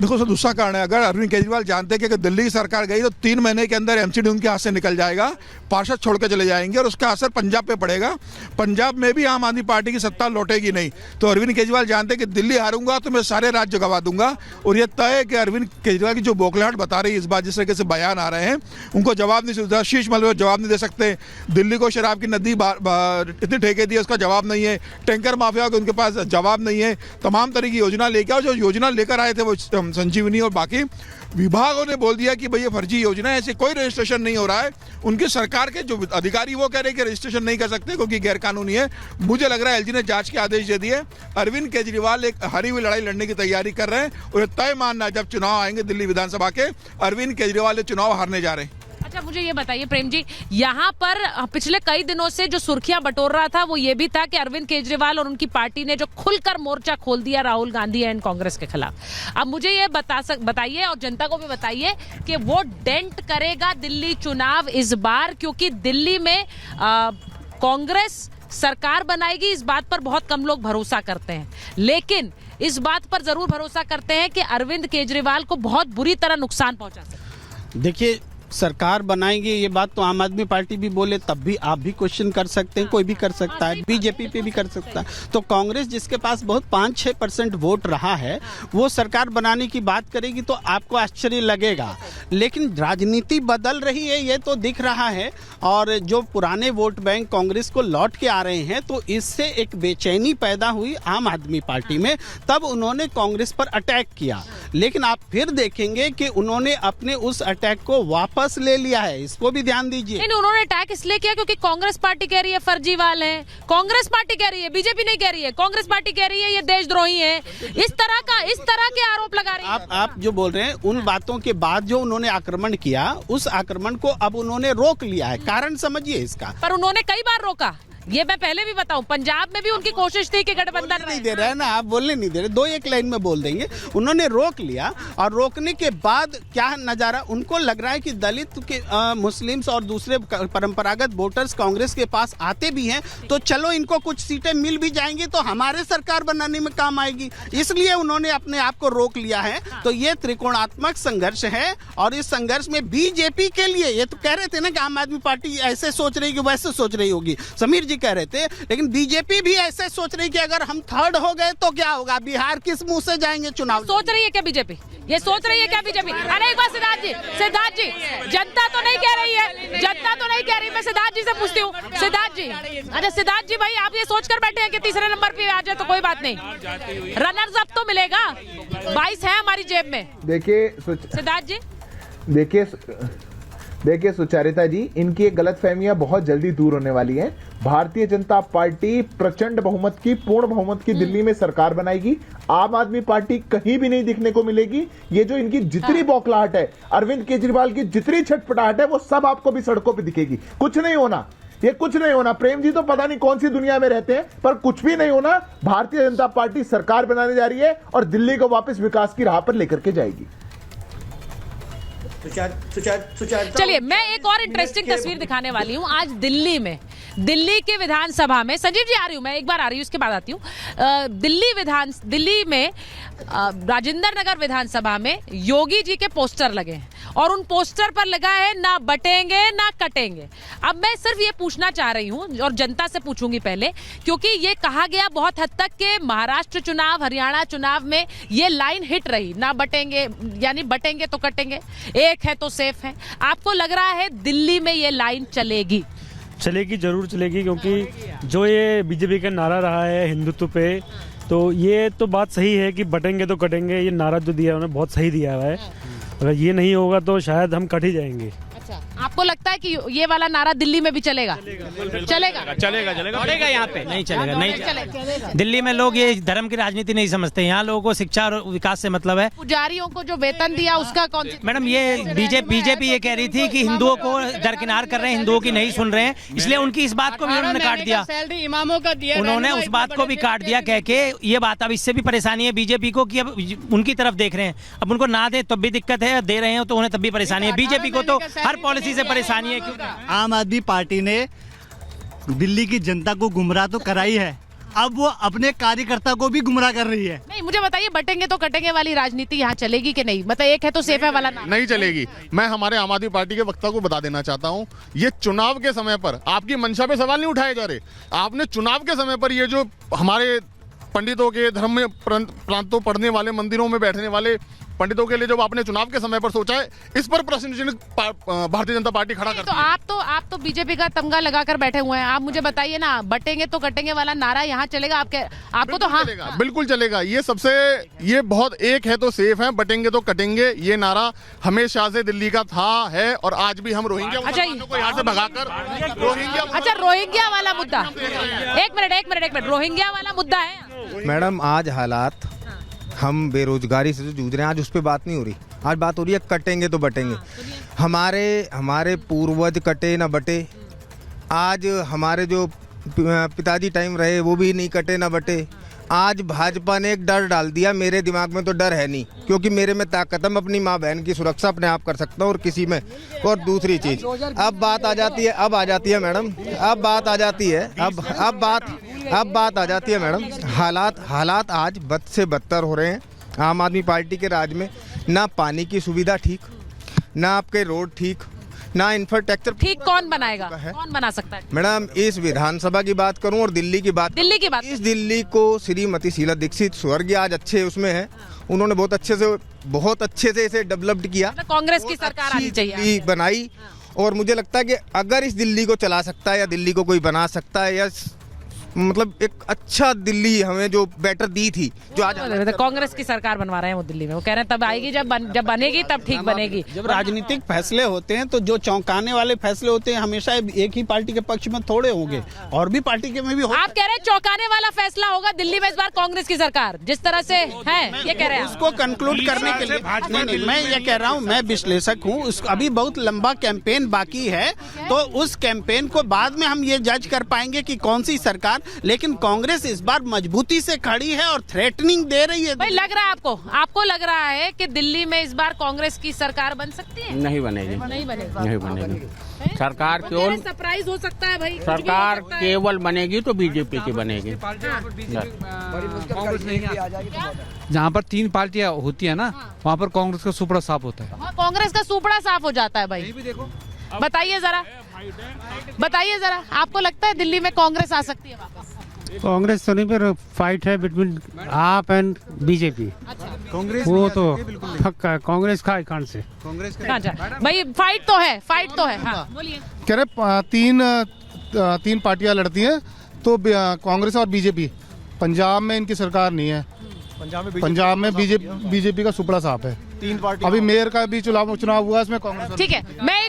देखो सर, दूसरा कारण है, अगर अरविंद केजरीवाल जानते हैं कि अगर दिल्ली की सरकार गई तो 3 महीने के अंदर एमसीडी उनके हाथ से निकल जाएगा, पार्षद छोड़ के चले जाएंगे और उसका असर पंजाब पे पड़ेगा। पंजाब में भी आम आदमी पार्टी की सत्ता लौटेगी नहीं। तो अरविंद केजरीवाल जानते हैं कि दिल्ली हारूंगा तो मैं सारे राज्य गवा दूंगा, और यह तय है कि अरविंद केजरीवाल की जो बौखलाहट बता रही है इस बात, जिस तरीके से बयान आ रहे हैं, उनको जवाब नहीं सकता। शीश मलबे जवाब नहीं दे सकते। दिल्ली को शराब की नदी इतने ठेके दिए, उसका जवाब नहीं है। टैंकर माफिया को उनके पास जवाब नहीं है। तमाम तरह की योजना लेकर, और जो योजना लेकर आए थे वो संजीवनी और बाकी विभागों ने बोल दिया कि भाई ये फर्जी योजना है, ऐसे कोई रजिस्ट्रेशन नहीं हो रहा है। उनकी सरकार के जो अधिकारी वो कह रहे हैं कि रजिस्ट्रेशन नहीं कर सकते क्योंकि गैरकानूनी है। मुझे लग रहा है एलजी ने जांच के आदेश दे दिए। अरविंद केजरीवाल एक हारी हुई लड़ाई लड़ने की तैयारी कर रहे हैं, और तय मानना है जब चुनाव आएंगे दिल्ली विधानसभा के, अरविंद केजरीवाल ये चुनाव हारने जा रहे हैं। अच्छा, मुझे ये बताइए प्रेम जी, यहाँ पर पिछले कई दिनों से जो सुर्खियां बटोर रहा था वो ये भी था कि अरविंद केजरीवाल और उनकी पार्टी ने जो खुलकर मोर्चा खोल दिया राहुल गांधी एंड कांग्रेस के खिलाफ। अब मुझे ये बताइए और जनता को भी बताइए कि वो डेंट करेगा दिल्ली चुनाव इस बार, क्योंकि दिल्ली में कांग्रेस सरकार बनाएगी, इस बात पर बहुत कम लोग भरोसा करते हैं, लेकिन इस बात पर जरूर भरोसा करते हैं कि अरविंद केजरीवाल को बहुत बुरी तरह नुकसान पहुंचा सकते। देखिए, सरकार बनाएंगे ये बात तो आम आदमी पार्टी भी बोले तब भी आप भी क्वेश्चन कर सकते हैं, कोई भी कर सकता है, बीजेपी पे भी कर सकता है। तो कांग्रेस जिसके पास बहुत 5-6% वोट रहा है वो सरकार बनाने की बात करेगी तो आपको आश्चर्य लगेगा, लेकिन राजनीति बदल रही है ये तो दिख रहा है। और जो पुराने वोट बैंक कांग्रेस को लौट के आ रहे हैं तो इससे एक बेचैनी पैदा हुई आम आदमी पार्टी में, तब उन्होंने कांग्रेस पर अटैक किया। लेकिन आप फिर देखेंगे कि उन्होंने अपने उस अटैक को वापस ले लिया है, इसको भी ध्यान दीजिए। नहीं, उन्होंने अटैक इसलिए किया क्योंकि कांग्रेस पार्टी कह रही है फर्जीवाल है, कांग्रेस पार्टी कह रही है, बीजेपी नहीं कह रही है, कांग्रेस पार्टी कह रही है ये देशद्रोही है, इस तरह के आरोप लगा रही है। आप जो बोल रहे हैं उन बातों के बाद जो उन्होंने आक्रमण किया, उस आक्रमण को अब उन्होंने रोक लिया है। कारण समझिए इसका। पर उन्होंने कई बार रोका, ये मैं पहले भी बताऊं, पंजाब में भी उनकी कोशिश थी कि गठबंधन नहीं दे रहा है ना, आप बोलने नहीं दे रहे, 2-1 लाइन में बोल देंगे। उन्होंने रोक लिया और रोकने के बाद क्या नजारा, उनको लग रहा है कि दलित के मुस्लिम्स और दूसरे परंपरागत वोटर्स कांग्रेस के पास आते भी हैं तो चलो इनको कुछ सीटें मिल भी जाएंगी तो हमारे सरकार बनाने में काम आएगी, इसलिए उन्होंने अपने आप को रोक लिया है। तो ये त्रिकोणात्मक संघर्ष है, और इस संघर्ष में बीजेपी के लिए, ये तो कह रहे थे ना कि आम आदमी पार्टी ऐसे सोच रही कि वैसे सोच रही होगी, समीर जी कह रहे थे, लेकिन बीजेपी भी ऐसे सोच रही कि अगर हम थर्ड हो गए तो क्या होगा, बिहार किस मुंह से जाएंगे चुनाव। सोच रही है क्या बीजेपी? ये सोच रही है क्या बीजेपी? अरे एक बार सिद्धार्थ जी, जनता तो नहीं कह रही है, जनता तो नहीं कह रही, मैं सिद्धार्थ जी से पूछती हूँ। सिद्धार्थ जी, अच्छा सिद्धार्थ जी भाई, आप ये सोच कर बैठे हैं कि तीसरे नंबर पे आ जाए तो कोई बात नहीं, रनर्स अप तो मिलेगा, 22 है हमारी जेब में। देखिए सिद्धार्थ जी, देखिए सुचारिता जी, इनकी एक गलतफहमियां बहुत जल्दी दूर होने वाली हैं। भारतीय जनता पार्टी प्रचंड बहुमत की, पूर्ण बहुमत की दिल्ली में सरकार बनाएगी। आम आदमी पार्टी कहीं भी नहीं दिखने को मिलेगी। ये जो इनकी जितनी बौखलाहट है, अरविंद केजरीवाल की जितनी छटपटाहट है, वो सब आपको भी सड़कों पर दिखेगी। कुछ नहीं होना, ये कुछ नहीं होना। प्रेम जी तो पता नहीं कौन सी दुनिया में रहते हैं, पर कुछ भी नहीं होना। भारतीय जनता पार्टी सरकार बनाने जा रही है और दिल्ली को वापस विकास की राह पर लेकर के जाएगी। चलिए मैं एक और इंटरेस्टिंग तस्वीर दिखाने वाली हूँ। आज दिल्ली के विधानसभा में, संजीव जी आ रही हूँ मैं, एक बार आ रही हूँ उसके बाद आती हूँ। दिल्ली में राजेंद्र नगर विधानसभा में योगी जी के पोस्टर लगे हैं और उन पोस्टर पर लगा है ना बटेंगे ना कटेंगे। अब मैं सिर्फ ये पूछना चाह रही हूँ और जनता से पूछूंगी पहले, क्योंकि ये कहा गया बहुत हद तक के महाराष्ट्र चुनाव, हरियाणा चुनाव में ये लाइन हिट रही, ना बटेंगे यानी बटेंगे तो कटेंगे, एक है तो सेफ है। आपको लग रहा है दिल्ली में ये लाइन चलेगी? चलेगी, जरूर चलेगी, क्योंकि जो ये बीजेपी का नारा रहा है हिंदुत्व पे, तो ये तो बात सही है कि बटेंगे तो कटेंगे, ये नारा जो दिया है उन्होंने बहुत सही दिया हुआ है। अगर ये नहीं होगा तो शायद हम कट ही जाएंगे। अच्छा, आपको लगता है कि ये वाला नारा दिल्ली में भी चलेगा? चलेगा यहाँ पे नहीं चलेगा, नहीं चलेगा। दिल्ली में लोग ये धर्म की राजनीति नहीं समझते, यहाँ लोगों को शिक्षा और विकास से मतलब है। पुजारियों को जो वेतन दिया उसका कौन? मैडम, ये बीजेपी ये कह रही थी कि हिंदुओं को दरकिनार कर रहे हैं, हिंदुओं की नहीं सुन रहे हैं, इसलिए उनकी इस बात को भी उन्होंने काट दिया। इमामों का दिया, उन्होंने उस बात को भी काट दिया कह के ये बात। अब इससे भी परेशानी है बीजेपी को कि अब उनकी तरफ देख रहे हैं, अब उनको ना दे तब भी दिक्कत है, दे रहे हो तो उन्हें तब भी परेशानी है। बीजेपी को तो हर पॉलिसी से परेशानी है। आम आदमी पार्टी ने दिल्ली की जनता को गुमराह तो कराई है, अब वो अपने कार्यकर्ता को भी गुमराह कर रही है। नहीं, मुझे बताइए, बटेंगे तो कटेंगे वाली राजनीति यहाँ चलेगी कि नहीं? मतलब एक है तो सेफ है वाला ना। नहीं चलेगी। मैं हमारे आम आदमी पार्टी के वक्ता को बता देना चाहता हूँ, ये चुनाव के समय पर आपकी मंशा पे सवाल नहीं उठाए जा रहे। आपने चुनाव के समय पर ये जो हमारे पंडितों के धर्म में प्रांतों पढ़ने वाले, मंदिरों में बैठने वाले पंडितों के लिए जो आपने चुनाव के समय पर सोचा है, इस पर प्रश्न चिन्ह भारतीय जनता पार्टी खड़ा करती है। आप तो बीजेपी का तमगा लगाकर बैठे हुए हैं। आप मुझे बताइए ना, बटेंगे तो कटेंगे वाला नारा यहाँ चलेगा? आपको तो हाँ, बिल्कुल चलेगा। ये बहुत एक है तो सेफ है, बटेंगे तो कटेंगे, ये नारा हमेशा से दिल्ली का था, है और आज भी हम रोहिंग्या मुसलमानों को यहाँ से भगाकर रोहिंग्या वाला मुद्दा, एक मिनट, रोहिंग्या वाला मुद्दा है। मैडम, आज हालात हम बेरोजगारी से जो जूझ रहे हैं, आज उस पर बात नहीं हो रही। आज बात हो रही है कटेंगे तो बटेंगे। हमारे पूर्वज कटे ना बटे। आज हमारे जो पिताजी टाइम रहे वो भी नहीं कटे ना बटे। आज भाजपा ने एक डर डाल दिया। मेरे दिमाग में तो डर है नहीं, क्योंकि मेरे में ताकत है। मैं अपनी माँ बहन की सुरक्षा अपने आप कर सकता हूँ और किसी में। और दूसरी चीज, अब बात आ जाती है मैडम, अब बात आ जाती है मैडम। हालात आज बद से बदतर हो रहे हैं। आम आदमी पार्टी के राज में ना पानी की सुविधा ठीक, ना आपके रोड ठीक, ना इंफ्रास्ट्रक्चर ठीक। कौन बनाएगा? कौन बना सकता है? मैडम, इस विधानसभा की बात करूं और दिल्ली की बात, इस दिल्ली को श्रीमती शीला दीक्षित स्वर्गीय आज अच्छे उसमें है। उन्होंने बहुत अच्छे से इसे डेवलप्ड किया। कांग्रेस की सरकार आनी चाहिए, दिल्ली बनाई। और मुझे लगता है कि अगर इस दिल्ली को चला सकता है या दिल्ली को कोई बना सकता है, या मतलब एक अच्छा दिल्ली हमें जो बेटर दी थी, जो आज कांग्रेस की सरकार बनवा रहे हैं वो दिल्ली में। वो कह रहे हैं तब आएगी, जब बनेगी तब ठीक बनेगी। जब राजनीतिक फैसले होते हैं तो जो चौंकाने वाले फैसले होते हैं हमेशा एक ही पार्टी के पक्ष में थोड़े होंगे, और भी पार्टी के में भी आप कह रहे हैं चौंकाने वाला फैसला होगा दिल्ली में इस बार कांग्रेस की सरकार, जिस तरह से है ये कह रहे हैं। उसको कंक्लूड करने के लिए नहीं, मैं ये कह रहा हूँ, मैं विश्लेषक हूँ। अभी बहुत लंबा कैंपेन बाकी है, तो उस कैंपेन को बाद में हम ये जज कर पाएंगे कि कौन सी सरकार। लेकिन कांग्रेस इस बार मजबूती से खड़ी है और थ्रेटनिंग दे रही है। भाई, लग रहा है आपको लग रहा है कि दिल्ली में इस बार कांग्रेस की सरकार बन सकती है? नहीं बनेगी। सरकार केवल सरप्राइज हो सकता है भाई। सरकार केवल बनेगी तो बीजेपी की बनेगी। जहाँ पर 3 पार्टियां होती है ना, वहाँ पर कांग्रेस का सुपड़ा साफ होता है। कांग्रेस का सुपड़ा साफ हो जाता है भाई। बताइए जरा, आपको लगता है दिल्ली में कांग्रेस आ सकती है वापस? कांग्रेस तो नहीं, पर फाइट है बिटवीन आप एंड बीजेपी। कांग्रेस वो तो पक्का है, कांग्रेस का आइकॉन से। भाई फाइट तो है। हाँ, बोलिए। कह रहे तीन पार्टियां लड़ती हैं, तो कांग्रेस और बीजेपी। पंजाब में इनकी सरकार नहीं है। पंजाब में बीजेपी का सुपड़ा साफ है। 3 पार्टी। अभी मेयर का भी चुनाव हुआ, इसमें कांग्रेस। ठीक है, मैं